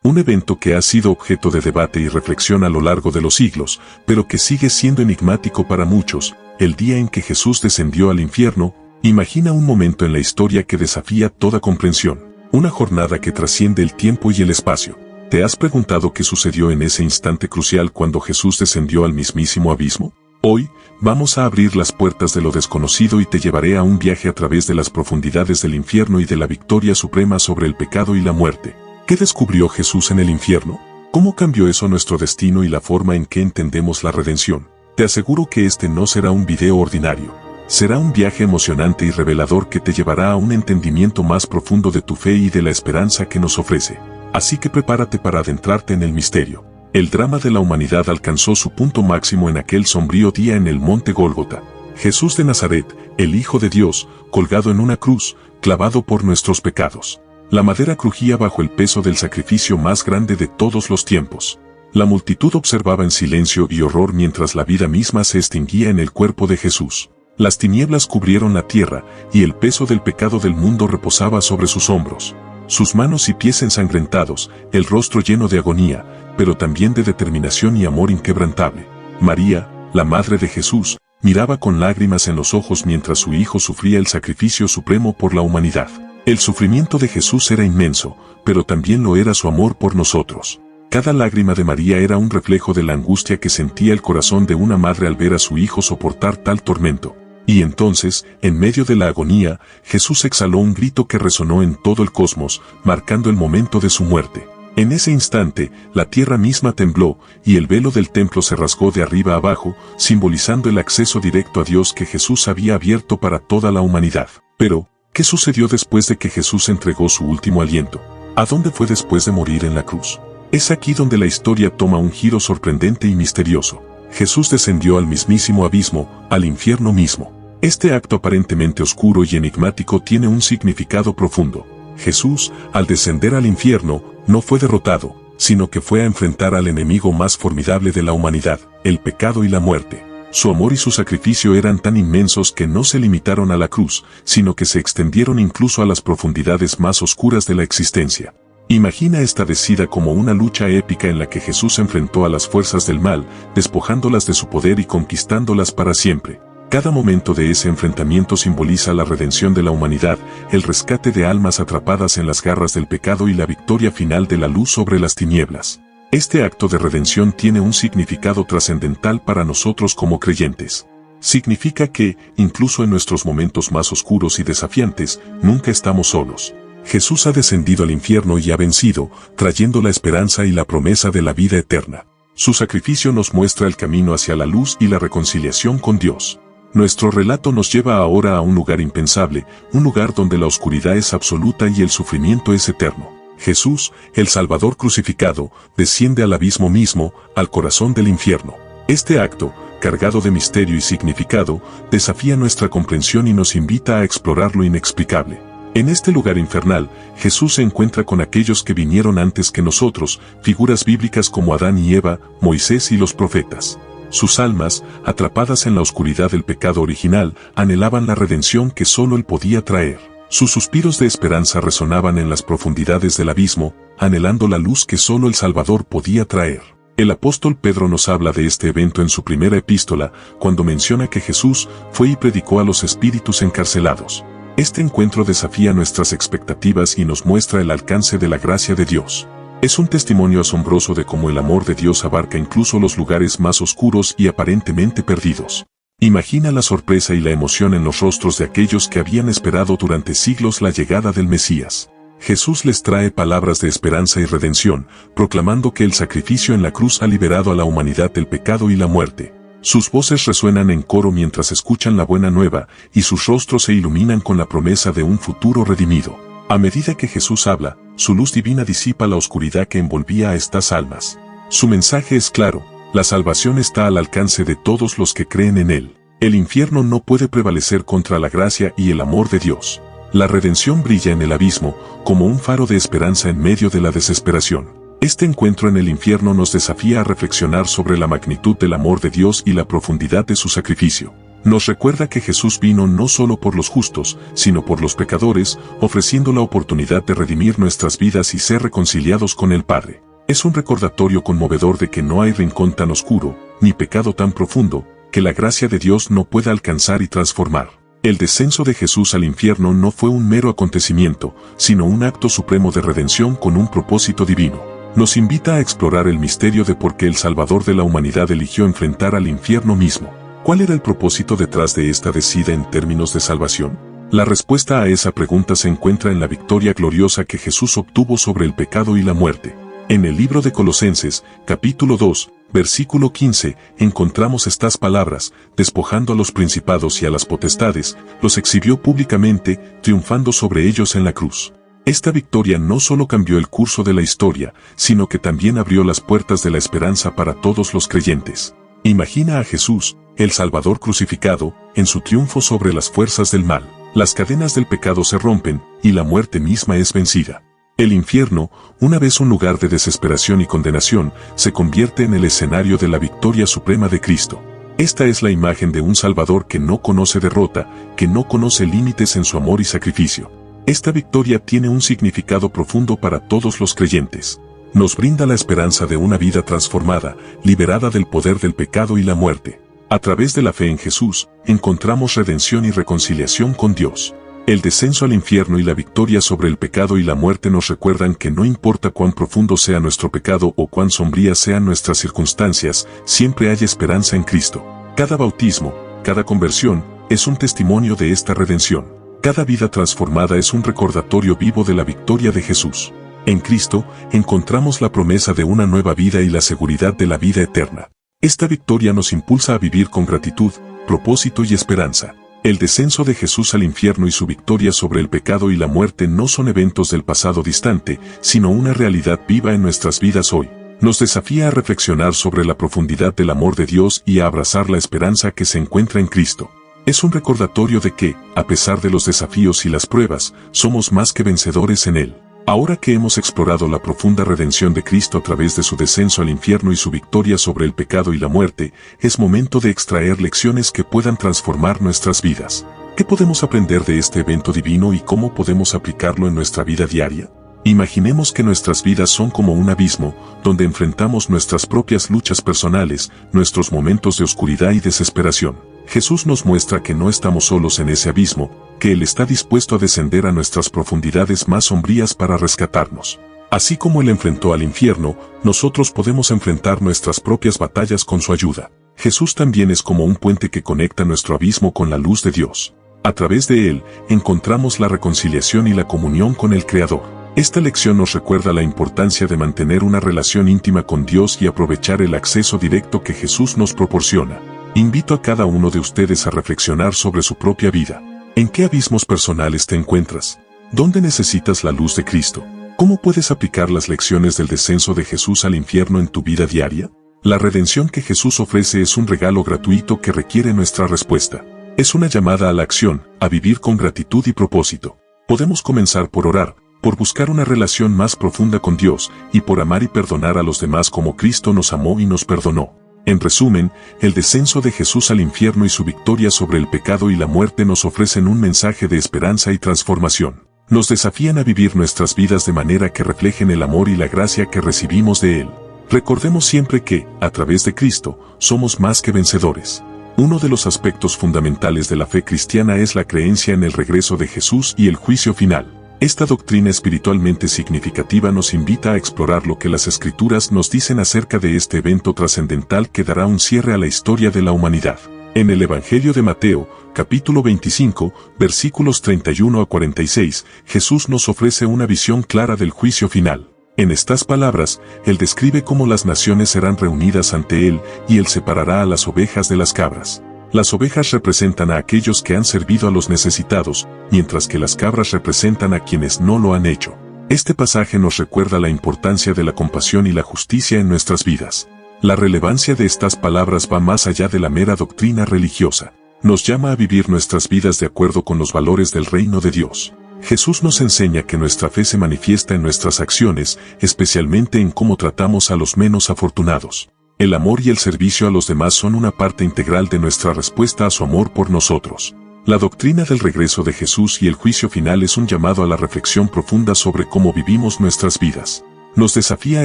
Un evento que ha sido objeto de debate y reflexión a lo largo de los siglos, pero que sigue siendo enigmático para muchos, el día en que Jesús descendió al infierno. Imagina un momento en la historia que desafía toda comprensión, una jornada que trasciende el tiempo y el espacio. ¿Te has preguntado qué sucedió en ese instante crucial cuando Jesús descendió al mismísimo abismo? Hoy, vamos a abrir las puertas de lo desconocido y te llevaré a un viaje a través de las profundidades del infierno y de la victoria suprema sobre el pecado y la muerte. ¿Qué descubrió Jesús en el infierno? ¿Cómo cambió eso nuestro destino y la forma en que entendemos la redención? Te aseguro que este no será un video ordinario. Será un viaje emocionante y revelador que te llevará a un entendimiento más profundo de tu fe y de la esperanza que nos ofrece. Así que prepárate para adentrarte en el misterio. El drama de la humanidad alcanzó su punto máximo en aquel sombrío día en el monte Gólgota. Jesús de Nazaret, el Hijo de Dios, colgado en una cruz, clavado por nuestros pecados. La madera crujía bajo el peso del sacrificio más grande de todos los tiempos. La multitud observaba en silencio y horror mientras la vida misma se extinguía en el cuerpo de Jesús. Las tinieblas cubrieron la tierra, y el peso del pecado del mundo reposaba sobre sus hombros. Sus manos y pies ensangrentados, el rostro lleno de agonía, pero también de determinación y amor inquebrantable. María, la madre de Jesús, miraba con lágrimas en los ojos mientras su hijo sufría el sacrificio supremo por la humanidad. El sufrimiento de Jesús era inmenso, pero también lo era su amor por nosotros. Cada lágrima de María era un reflejo de la angustia que sentía el corazón de una madre al ver a su hijo soportar tal tormento. Y entonces, en medio de la agonía, Jesús exhaló un grito que resonó en todo el cosmos, marcando el momento de su muerte. En ese instante, la tierra misma tembló, y el velo del templo se rasgó de arriba abajo, simbolizando el acceso directo a Dios que Jesús había abierto para toda la humanidad. Pero, ¿qué sucedió después de que Jesús entregó su último aliento? ¿A dónde fue después de morir en la cruz? Es aquí donde la historia toma un giro sorprendente y misterioso. Jesús descendió al mismísimo abismo, al infierno mismo. Este acto aparentemente oscuro y enigmático tiene un significado profundo. Jesús, al descender al infierno, no fue derrotado, sino que fue a enfrentar al enemigo más formidable de la humanidad, el pecado y la muerte. Su amor y su sacrificio eran tan inmensos que no se limitaron a la cruz, sino que se extendieron incluso a las profundidades más oscuras de la existencia. Imagina esta descida como una lucha épica en la que Jesús enfrentó a las fuerzas del mal, despojándolas de su poder y conquistándolas para siempre. Cada momento de ese enfrentamiento simboliza la redención de la humanidad, el rescate de almas atrapadas en las garras del pecado y la victoria final de la luz sobre las tinieblas. Este acto de redención tiene un significado trascendental para nosotros como creyentes. Significa que, incluso en nuestros momentos más oscuros y desafiantes, nunca estamos solos. Jesús ha descendido al infierno y ha vencido, trayendo la esperanza y la promesa de la vida eterna. Su sacrificio nos muestra el camino hacia la luz y la reconciliación con Dios. Nuestro relato nos lleva ahora a un lugar impensable, un lugar donde la oscuridad es absoluta y el sufrimiento es eterno. Jesús, el Salvador crucificado, desciende al abismo mismo, al corazón del infierno. Este acto, cargado de misterio y significado, desafía nuestra comprensión y nos invita a explorar lo inexplicable. En este lugar infernal, Jesús se encuentra con aquellos que vinieron antes que nosotros, figuras bíblicas como Adán y Eva, Moisés y los profetas. Sus almas, atrapadas en la oscuridad del pecado original, anhelaban la redención que solo Él podía traer. Sus suspiros de esperanza resonaban en las profundidades del abismo, anhelando la luz que solo el Salvador podía traer. El apóstol Pedro nos habla de este evento en su primera epístola, cuando menciona que Jesús fue y predicó a los espíritus encarcelados. Este encuentro desafía nuestras expectativas y nos muestra el alcance de la gracia de Dios. Es un testimonio asombroso de cómo el amor de Dios abarca incluso los lugares más oscuros y aparentemente perdidos. Imagina la sorpresa y la emoción en los rostros de aquellos que habían esperado durante siglos la llegada del Mesías. Jesús les trae palabras de esperanza y redención, proclamando que el sacrificio en la cruz ha liberado a la humanidad del pecado y la muerte. Sus voces resuenan en coro mientras escuchan la buena nueva, y sus rostros se iluminan con la promesa de un futuro redimido. A medida que Jesús habla, su luz divina disipa la oscuridad que envolvía a estas almas. Su mensaje es claro: la salvación está al alcance de todos los que creen en Él. El infierno no puede prevalecer contra la gracia y el amor de Dios. La redención brilla en el abismo, como un faro de esperanza en medio de la desesperación. Este encuentro en el infierno nos desafía a reflexionar sobre la magnitud del amor de Dios y la profundidad de su sacrificio. Nos recuerda que Jesús vino no solo por los justos, sino por los pecadores, ofreciendo la oportunidad de redimir nuestras vidas y ser reconciliados con el Padre. Es un recordatorio conmovedor de que no hay rincón tan oscuro, ni pecado tan profundo, que la gracia de Dios no pueda alcanzar y transformar. El descenso de Jesús al infierno no fue un mero acontecimiento, sino un acto supremo de redención con un propósito divino. Nos invita a explorar el misterio de por qué el Salvador de la humanidad eligió enfrentar al infierno mismo. ¿Cuál era el propósito detrás de esta decida en términos de salvación? La respuesta a esa pregunta se encuentra en la victoria gloriosa que Jesús obtuvo sobre el pecado y la muerte. En el libro de Colosenses, capítulo 2, versículo 15, encontramos estas palabras: despojando a los principados y a las potestades, los exhibió públicamente, triunfando sobre ellos en la cruz. Esta victoria no solo cambió el curso de la historia, sino que también abrió las puertas de la esperanza para todos los creyentes. Imagina a Jesús, el Salvador crucificado, en su triunfo sobre las fuerzas del mal. Las cadenas del pecado se rompen, y la muerte misma es vencida. El infierno, una vez un lugar de desesperación y condenación, se convierte en el escenario de la victoria suprema de Cristo. Esta es la imagen de un Salvador que no conoce derrota, que no conoce límites en su amor y sacrificio. Esta victoria tiene un significado profundo para todos los creyentes. Nos brinda la esperanza de una vida transformada, liberada del poder del pecado y la muerte. A través de la fe en Jesús, encontramos redención y reconciliación con Dios. El descenso al infierno y la victoria sobre el pecado y la muerte nos recuerdan que no importa cuán profundo sea nuestro pecado o cuán sombrías sean nuestras circunstancias, siempre hay esperanza en Cristo. Cada bautismo, cada conversión, es un testimonio de esta redención. Cada vida transformada es un recordatorio vivo de la victoria de Jesús. En Cristo, encontramos la promesa de una nueva vida y la seguridad de la vida eterna. Esta victoria nos impulsa a vivir con gratitud, propósito y esperanza. El descenso de Jesús al infierno y su victoria sobre el pecado y la muerte no son eventos del pasado distante, sino una realidad viva en nuestras vidas hoy. Nos desafía a reflexionar sobre la profundidad del amor de Dios y a abrazar la esperanza que se encuentra en Cristo. Es un recordatorio de que, a pesar de los desafíos y las pruebas, somos más que vencedores en Él. Ahora que hemos explorado la profunda redención de Cristo a través de su descenso al infierno y su victoria sobre el pecado y la muerte, es momento de extraer lecciones que puedan transformar nuestras vidas. ¿Qué podemos aprender de este evento divino y cómo podemos aplicarlo en nuestra vida diaria? Imaginemos que nuestras vidas son como un abismo, donde enfrentamos nuestras propias luchas personales, nuestros momentos de oscuridad y desesperación. Jesús nos muestra que no estamos solos en ese abismo, que Él está dispuesto a descender a nuestras profundidades más sombrías para rescatarnos. Así como Él enfrentó al infierno, nosotros podemos enfrentar nuestras propias batallas con su ayuda. Jesús también es como un puente que conecta nuestro abismo con la luz de Dios. A través de Él, encontramos la reconciliación y la comunión con el Creador. Esta lección nos recuerda la importancia de mantener una relación íntima con Dios y aprovechar el acceso directo que Jesús nos proporciona. Invito a cada uno de ustedes a reflexionar sobre su propia vida. ¿En qué abismos personales te encuentras? ¿Dónde necesitas la luz de Cristo? ¿Cómo puedes aplicar las lecciones del descenso de Jesús al infierno en tu vida diaria? La redención que Jesús ofrece es un regalo gratuito que requiere nuestra respuesta. Es una llamada a la acción, a vivir con gratitud y propósito. Podemos comenzar por orar, por buscar una relación más profunda con Dios, y por amar y perdonar a los demás como Cristo nos amó y nos perdonó. En resumen, el descenso de Jesús al infierno y su victoria sobre el pecado y la muerte nos ofrecen un mensaje de esperanza y transformación. Nos desafían a vivir nuestras vidas de manera que reflejen el amor y la gracia que recibimos de Él. Recordemos siempre que, a través de Cristo, somos más que vencedores. Uno de los aspectos fundamentales de la fe cristiana es la creencia en el regreso de Jesús y el juicio final. Esta doctrina espiritualmente significativa nos invita a explorar lo que las Escrituras nos dicen acerca de este evento trascendental que dará un cierre a la historia de la humanidad. En el Evangelio de Mateo, capítulo 25, versículos 31 a 46, Jesús nos ofrece una visión clara del juicio final. En estas palabras, Él describe cómo las naciones serán reunidas ante Él y Él separará a las ovejas de las cabras. Las ovejas representan a aquellos que han servido a los necesitados, mientras que las cabras representan a quienes no lo han hecho. Este pasaje nos recuerda la importancia de la compasión y la justicia en nuestras vidas. La relevancia de estas palabras va más allá de la mera doctrina religiosa. Nos llama a vivir nuestras vidas de acuerdo con los valores del reino de Dios. Jesús nos enseña que nuestra fe se manifiesta en nuestras acciones, especialmente en cómo tratamos a los menos afortunados. El amor y el servicio a los demás son una parte integral de nuestra respuesta a su amor por nosotros. La doctrina del regreso de Jesús y el juicio final es un llamado a la reflexión profunda sobre cómo vivimos nuestras vidas. Nos desafía a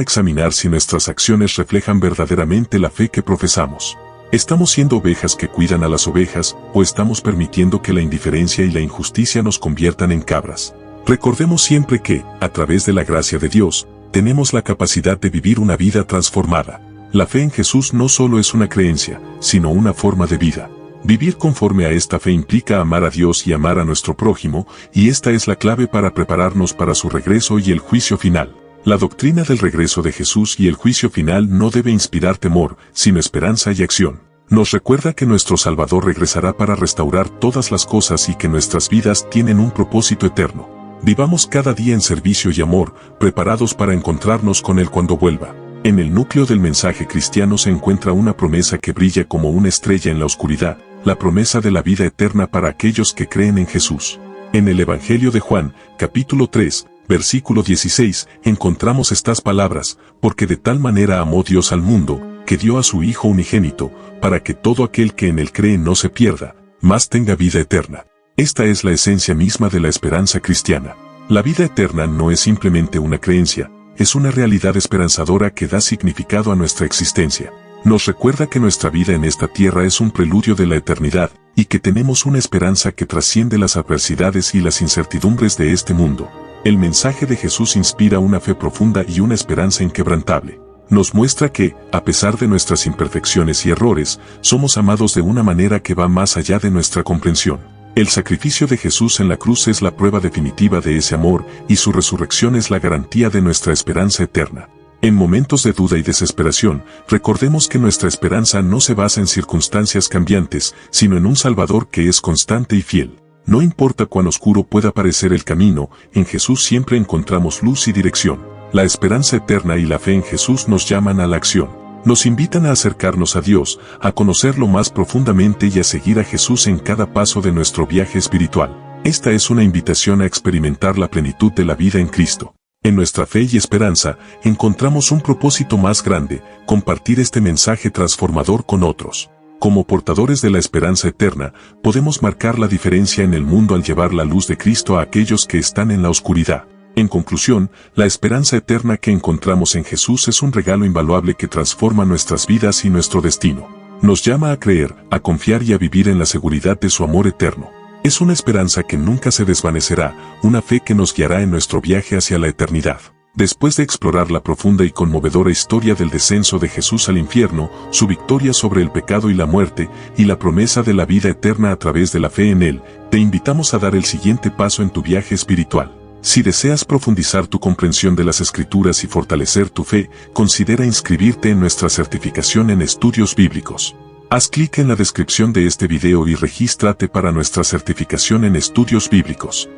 examinar si nuestras acciones reflejan verdaderamente la fe que profesamos. ¿Estamos siendo ovejas que cuidan a las ovejas, o estamos permitiendo que la indiferencia y la injusticia nos conviertan en cabras? Recordemos siempre que, a través de la gracia de Dios, tenemos la capacidad de vivir una vida transformada. La fe en Jesús no solo es una creencia, sino una forma de vida. Vivir conforme a esta fe implica amar a Dios y amar a nuestro prójimo, y esta es la clave para prepararnos para su regreso y el juicio final. La doctrina del regreso de Jesús y el juicio final no debe inspirar temor, sino esperanza y acción. Nos recuerda que nuestro Salvador regresará para restaurar todas las cosas y que nuestras vidas tienen un propósito eterno. Vivamos cada día en servicio y amor, preparados para encontrarnos con Él cuando vuelva. En el núcleo del mensaje cristiano se encuentra una promesa que brilla como una estrella en la oscuridad, la promesa de la vida eterna para aquellos que creen en Jesús. En el Evangelio de Juan, capítulo 3, versículo 16, encontramos estas palabras: porque de tal manera amó Dios al mundo, que dio a su Hijo unigénito, para que todo aquel que en él cree no se pierda, mas tenga vida eterna. Esta es la esencia misma de la esperanza cristiana. La vida eterna no es simplemente una creencia, es una realidad esperanzadora que da significado a nuestra existencia. Nos recuerda que nuestra vida en esta tierra es un preludio de la eternidad, y que tenemos una esperanza que trasciende las adversidades y las incertidumbres de este mundo. El mensaje de Jesús inspira una fe profunda y una esperanza inquebrantable. Nos muestra que, a pesar de nuestras imperfecciones y errores, somos amados de una manera que va más allá de nuestra comprensión. El sacrificio de Jesús en la cruz es la prueba definitiva de ese amor, y su resurrección es la garantía de nuestra esperanza eterna. En momentos de duda y desesperación, recordemos que nuestra esperanza no se basa en circunstancias cambiantes, sino en un Salvador que es constante y fiel. No importa cuán oscuro pueda parecer el camino, en Jesús siempre encontramos luz y dirección. La esperanza eterna y la fe en Jesús nos llaman a la acción. Nos invitan a acercarnos a Dios, a conocerlo más profundamente y a seguir a Jesús en cada paso de nuestro viaje espiritual. Esta es una invitación a experimentar la plenitud de la vida en Cristo. En nuestra fe y esperanza, encontramos un propósito más grande: compartir este mensaje transformador con otros. Como portadores de la esperanza eterna, podemos marcar la diferencia en el mundo al llevar la luz de Cristo a aquellos que están en la oscuridad. En conclusión, la esperanza eterna que encontramos en Jesús es un regalo invaluable que transforma nuestras vidas y nuestro destino. Nos llama a creer, a confiar y a vivir en la seguridad de su amor eterno. Es una esperanza que nunca se desvanecerá, una fe que nos guiará en nuestro viaje hacia la eternidad. Después de explorar la profunda y conmovedora historia del descenso de Jesús al infierno, su victoria sobre el pecado y la muerte, y la promesa de la vida eterna a través de la fe en Él, te invitamos a dar el siguiente paso en tu viaje espiritual. Si deseas profundizar tu comprensión de las Escrituras y fortalecer tu fe, considera inscribirte en nuestra certificación en estudios bíblicos. Haz clic en la descripción de este video y regístrate para nuestra certificación en estudios bíblicos.